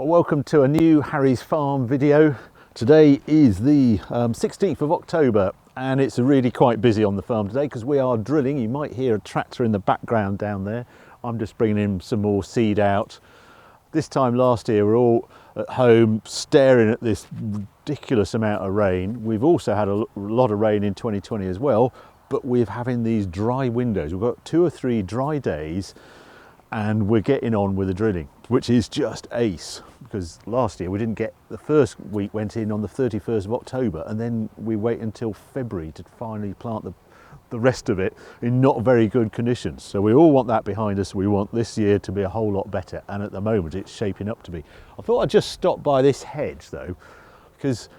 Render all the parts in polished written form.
Well, welcome to a new Harry's Farm video. Today is the 16th of October and it's really quite busy on the farm today because we are drilling. You might hear a tractor in the background down there. I'm just bringing in some more seed out. This time last year we're all at home staring at this ridiculous amount of rain. We've also had a lot of rain in 2020 as well, but we're having these dry windows. We've got 2 or 3 dry days and we're getting on with the drilling, which is just ace, because last year we didn't get, the first week went in on the 31st of October and then we wait until February to finally plant the rest of it in not very good conditions. So we all want that behind us. We want this year to be a whole lot better, and at the moment it's shaping up to be. I thought I'd just stop by this hedge though, because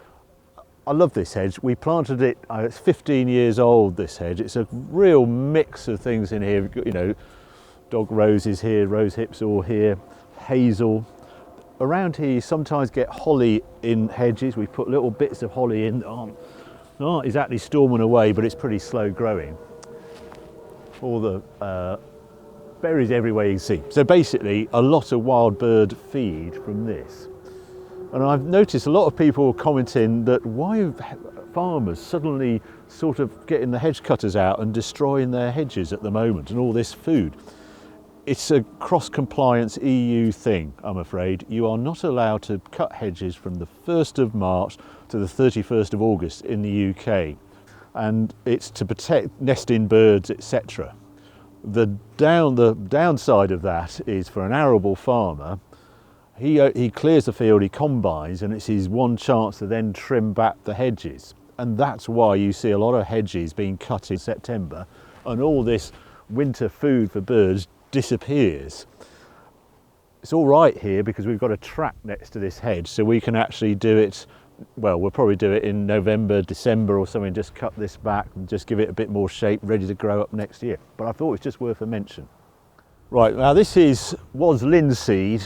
I love this hedge. We planted it, it's 15 years old, this hedge. It's a real mix of things in here, you know, dog roses here, rose hips all here, hazel. Around here you sometimes get holly in hedges. We put little bits of holly in that aren't exactly storming away, but it's pretty slow growing. All the berries everywhere you can see. So basically a lot of wild bird feed from this. And I've noticed a lot of people commenting that why are farmers suddenly sort of getting the hedge cutters out and destroying their hedges at the moment and all this food. It's a cross-compliance EU thing, I'm afraid. You are not allowed to cut hedges from the 1st of March to the 31st of August in the UK. And it's to protect nesting birds, etc. The downside of that is for an arable farmer, he clears the field, he combines, and it's his one chance to then trim back the hedges. And that's why you see a lot of hedges being cut in September, and all this winter food for birds disappears. It's all right here because we've got a track next to this hedge, so we can actually do it, well, we'll probably do it in November, December or something, just cut this back and just give it a bit more shape, ready to grow up next year. But I thought it was just worth a mention. Right, now this was linseed,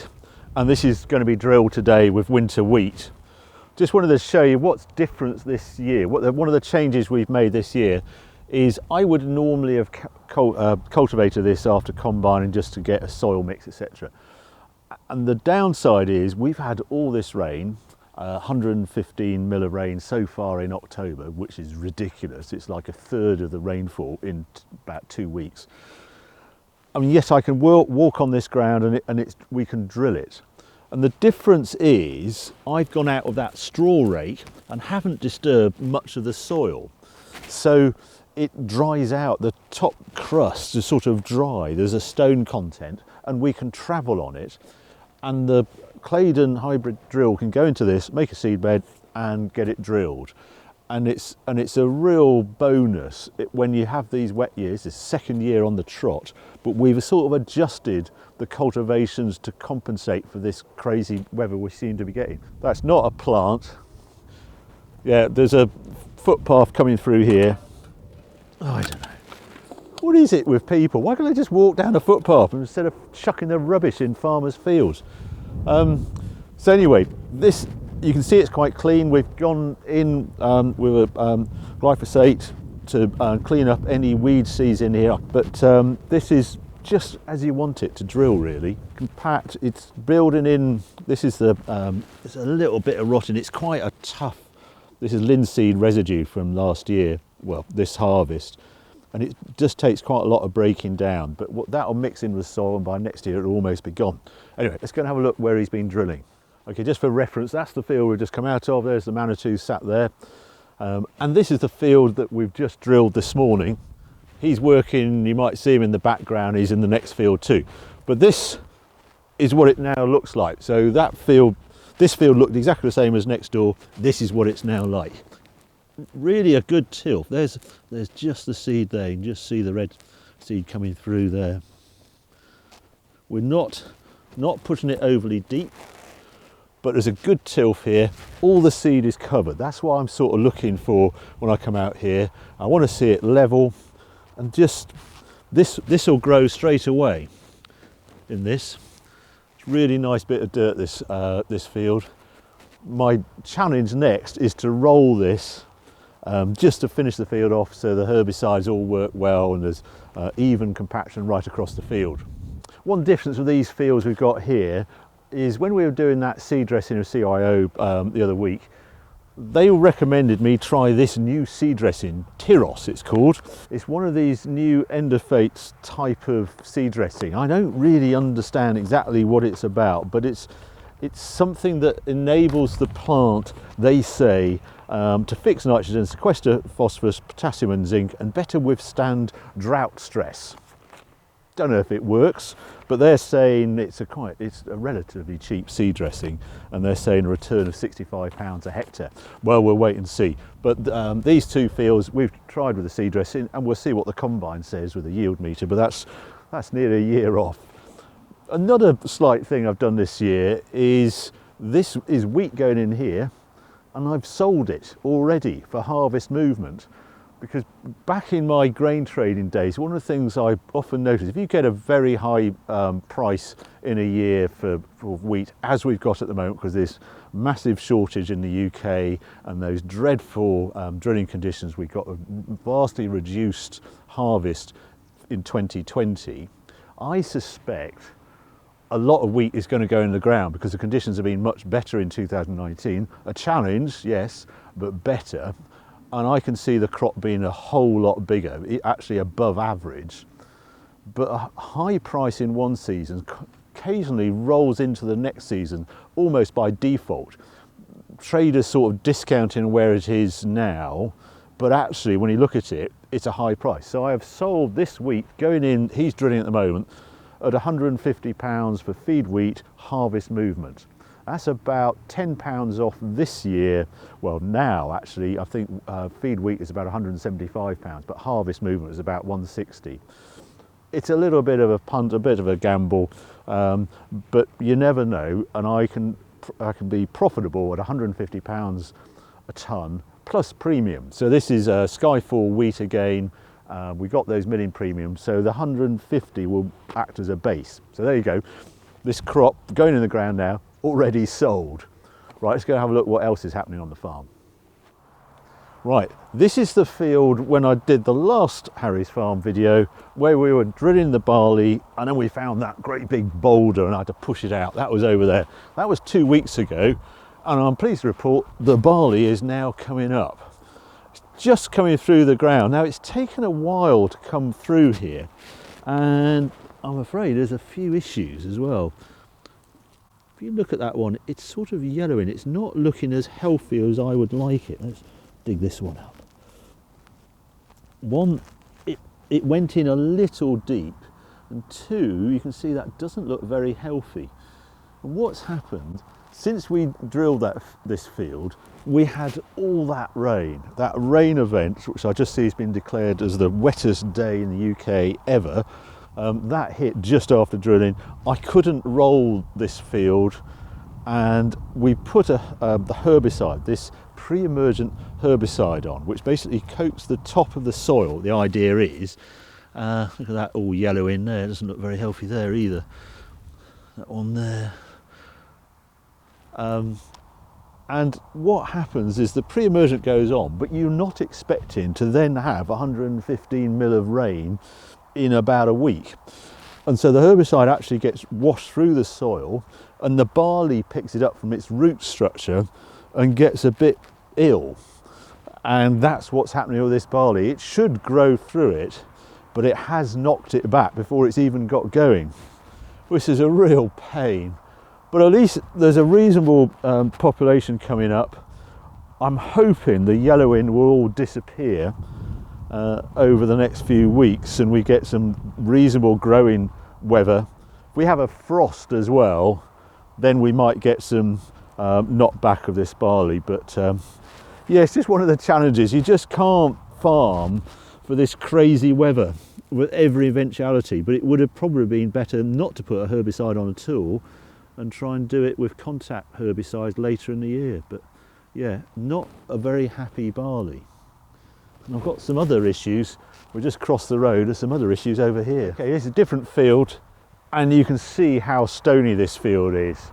and this is going to be drilled today with winter wheat. Just wanted to show you what's different this year. One of the changes we've made this year is I would normally have cultivated this after combining just to get a soil mix, etc. And the downside is we've had all this rain, 115 mil of rain so far in October, which is ridiculous. It's like a third of the rainfall in about 2 weeks. I mean, yes, I can walk on this ground and we can drill it. And the difference is I've gone out of that straw rake and haven't disturbed much of the soil. So it dries out, the top crust is sort of dry, there's a stone content and we can travel on it, and the Claydon hybrid drill can go into this, make a seed bed and get it drilled. And it's a real bonus when you have these wet years, this second year on the trot, but we've sort of adjusted the cultivations to compensate for this crazy weather we seem to be getting. That's not a plant. Yeah, there's a footpath coming through here. Oh, I don't know. What is it with people? Why can't they just walk down a footpath instead of chucking their rubbish in farmers' fields? So anyway, this, you can see it's quite clean. We've gone in with a glyphosate to clean up any weed seeds in here. But this is just as you want it to drill, really. Compact, it's building in, this is there's a little bit of rotting. It's quite a tough, this is linseed residue from last year. Well, this harvest, and it just takes quite a lot of breaking down, but that'll mix in with soil and by next year it'll almost be gone. Anyway, let's go and have a look where he's been drilling. Okay, just for reference, that's the field we've just come out of. There's the Manitou sat there, and this is the field that we've just drilled this morning. He's working, you might see him in the background, he's in the next field too, but this is what it now looks like. So that field, this field looked exactly the same as next door. This is what it's now like. Really a good tilth. There's just the seed there. You can just see the red seed coming through there. We're not pushing it overly deep, but there's a good tilth here. All the seed is covered. That's what I'm sort of looking for when I come out here. I want to see it level, and just this will grow straight away in this. It's a really nice bit of dirt, this field. My challenge next is to roll this just to finish the field off so the herbicides all work well and there's even compaction right across the field. One difference with these fields we've got here, is when we were doing that seed dressing of CIO the other week, they recommended me try this new seed dressing, Tyros it's called. It's one of these new endophytes type of seed dressing. I don't really understand exactly what it's about, but it's something that enables the plant, they say, to fix nitrogen, sequester phosphorus, potassium and zinc, and better withstand drought stress. Don't know if it works, but they're saying it's a relatively cheap seed dressing, and they're saying a return of £65 a hectare. Well, we'll wait and see. But these two fields we've tried with the seed dressing, and we'll see what the combine says with the yield meter, but that's nearly a year off. Another slight thing I've done this year is wheat going in here, and I've sold it already for harvest movement. Because back in my grain trading days, one of the things I often notice, if you get a very high price in a year for wheat, as we've got at the moment, because there's massive shortage in the UK and those dreadful drilling conditions, we got a vastly reduced harvest in 2020, I suspect a lot of wheat is going to go in the ground because the conditions have been much better in 2019. A challenge, yes, but better. And I can see the crop being a whole lot bigger, actually above average. But a high price in one season occasionally rolls into the next season almost by default. Traders sort of discounting where it is now, but actually when you look at it, it's a high price. So I have sold this wheat going in, he's drilling at the moment, at £150 for feed wheat harvest movement. That's about £10 off this year. Well, now actually, I think feed wheat is about £175, but harvest movement is about £160. It's a little bit of a punt, a bit of a gamble, but you never know. And I can be profitable at £150 a tonne plus premium. So this is Skyfall wheat again. We got those milling premiums, so the 150 will act as a base. So there you go. This crop going in the ground now, already sold. Right, let's go have a look what else is happening on the farm. Right, this is the field when I did the last Harry's Farm video where we were drilling the barley, and then we found that great big boulder and I had to push it out. That was over there. That was 2 weeks ago, and I'm pleased to report the barley is now coming up. It's just coming through the ground. Now it's taken a while to come through here, and I'm afraid there's a few issues as well. If you look at that one, it's sort of yellowing. It's not looking as healthy as I would like it. Let's dig this one up. One, it went in a little deep, and two, you can see that doesn't look very healthy. And what's happened, since we drilled this field, we had all that rain event, which I just see has been declared as the wettest day in the UK ever. That hit just after drilling. I couldn't roll this field, and we put the herbicide, this pre-emergent herbicide on, which basically coats the top of the soil. The idea is, look at that all yellow in there, it doesn't look very healthy there either. That one there. And what happens is the pre-emergent goes on, but you're not expecting to then have 115 mil of rain in about a week. And so the herbicide actually gets washed through the soil, and the barley picks it up from its root structure and gets a bit ill. And that's what's happening with this barley. It should grow through it, but it has knocked it back before it's even got going, which is a real pain. But at least there's a reasonable population coming up. I'm hoping the yellowing will all disappear over the next few weeks, and we get some reasonable growing weather. If we have a frost as well, then we might get some knockback of this barley. But yeah, it's just one of the challenges. You just can't farm for this crazy weather with every eventuality. But it would have probably been better not to put a herbicide on at all and try and do it with contact herbicides later in the year. But yeah, not a very happy barley. And I've got some other issues. We just crossed the road, there's some other issues over here. Okay, it's a different field, and you can see how stony this field is.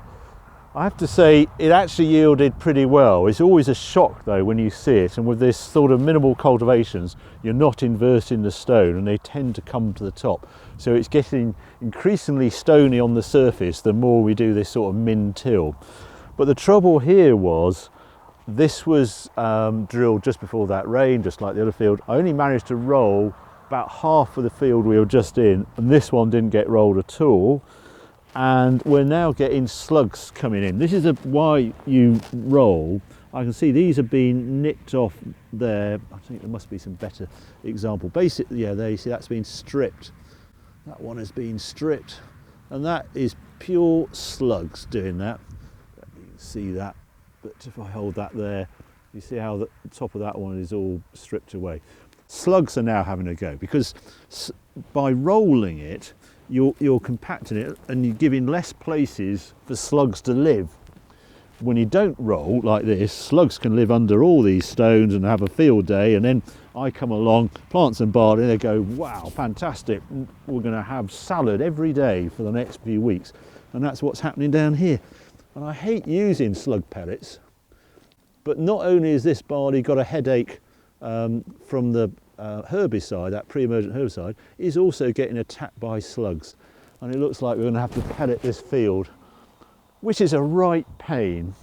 I have to say it actually yielded pretty well. It's always a shock though when you see it, and with this sort of minimal cultivations you're not inverting the stone and they tend to come to the top. So it's getting increasingly stony on the surface the more we do this sort of min-till. But the trouble here was this was drilled just before that rain, just like the other field. I only managed to roll about half of the field we were just in, and this one didn't get rolled at all. And we're now getting slugs coming in. This is why you roll. I can see these have been nipped off there. I think there must be some better example. Basically, yeah, there you see that's been stripped. That one has been stripped, and that is pure slugs doing that. You can see that, but if I hold that there, you see how the top of that one is all stripped away. Slugs are now having a go because by rolling it, you're compacting it and you're giving less places for slugs to live. When you don't roll like this, slugs can live under all these stones and have a field day, and then I come along, plant some barley, they go, wow, fantastic, we're going to have salad every day for the next few weeks. And that's what's happening down here. And I hate using slug pellets, but not only has this barley got a headache from the herbicide, that pre-emergent herbicide, is also getting attacked by slugs. And it looks like we're going to have to pellet this field, which is a right pain.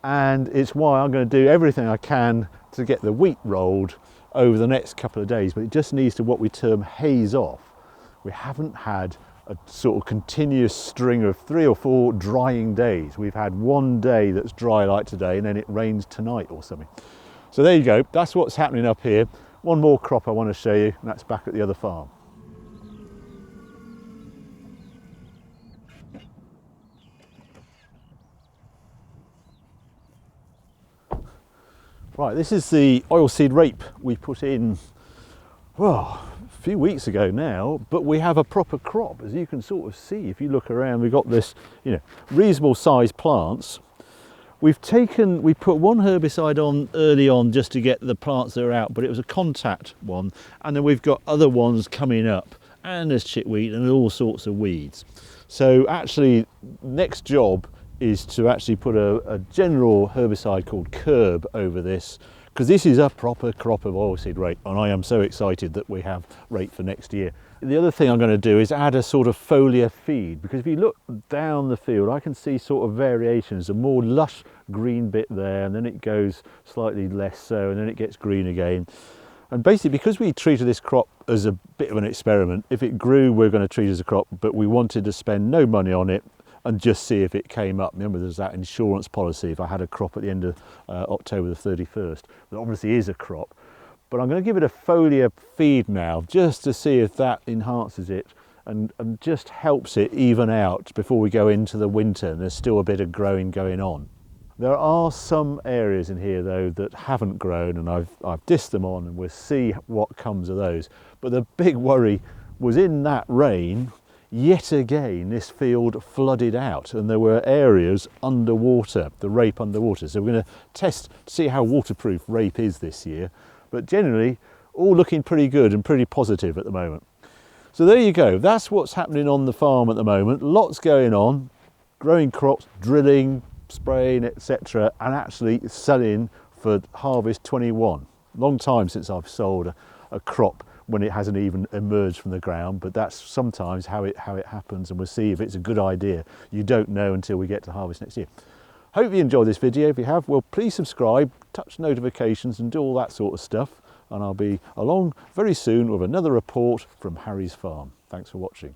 And it's why I'm going to do everything I can to get the wheat rolled over the next couple of days, but it just needs to what we term haze off. We haven't had a sort of continuous string of 3 or 4 drying days. We've had one day that's dry like today, and then it rains tonight or something. So there you go, that's what's happening up here. One more crop I want to show you, and that's back at the other farm. Right, this is the oilseed rape we put in, well, a few weeks ago now, but we have a proper crop, as you can sort of see. If you look around, we've got this, reasonable sized plants. We put one herbicide on early on just to get the plants that are out, but it was a contact one, and then we've got other ones coming up, and there's chickweed and all sorts of weeds. So actually, next job is to actually put a general herbicide called curb over this, because this is a proper crop of oilseed rape, and I am so excited that we have rape for next year. The other thing I'm going to do is add a sort of foliar feed, because if you look down the field I can see sort of variations, a more lush green bit there, and then it goes slightly less so, and then it gets green again. And basically, because we treated this crop as a bit of an experiment, if it grew we're going to treat it as a crop, but we wanted to spend no money on it and just see if it came up. Remember, there's that insurance policy if I had a crop at the end of October the 31st. That obviously is a crop. But I'm going to give it a foliar feed now, just to see if that enhances it and just helps it even out before we go into the winter and there's still a bit of growing going on. There are some areas in here though that haven't grown, and I've dissed them on, and we'll see what comes of those. But the big worry was in that rain, yet again this field flooded out and there were areas underwater, the rape underwater. So we're going to test to see how waterproof rape is this year, but generally all looking pretty good and pretty positive at the moment. So there you go, that's what's happening on the farm at the moment. Lots going on, growing crops, drilling, spraying, etc., and actually selling for harvest 21. Long time since I've sold a crop when it hasn't even emerged from the ground, but that's sometimes how it happens, and we'll see if it's a good idea. You don't know until we get to harvest next year. Hope you enjoyed this video. If you have, well, please subscribe, touch notifications and do all that sort of stuff, and I'll be along very soon with another report from Harry's farm. Thanks for watching.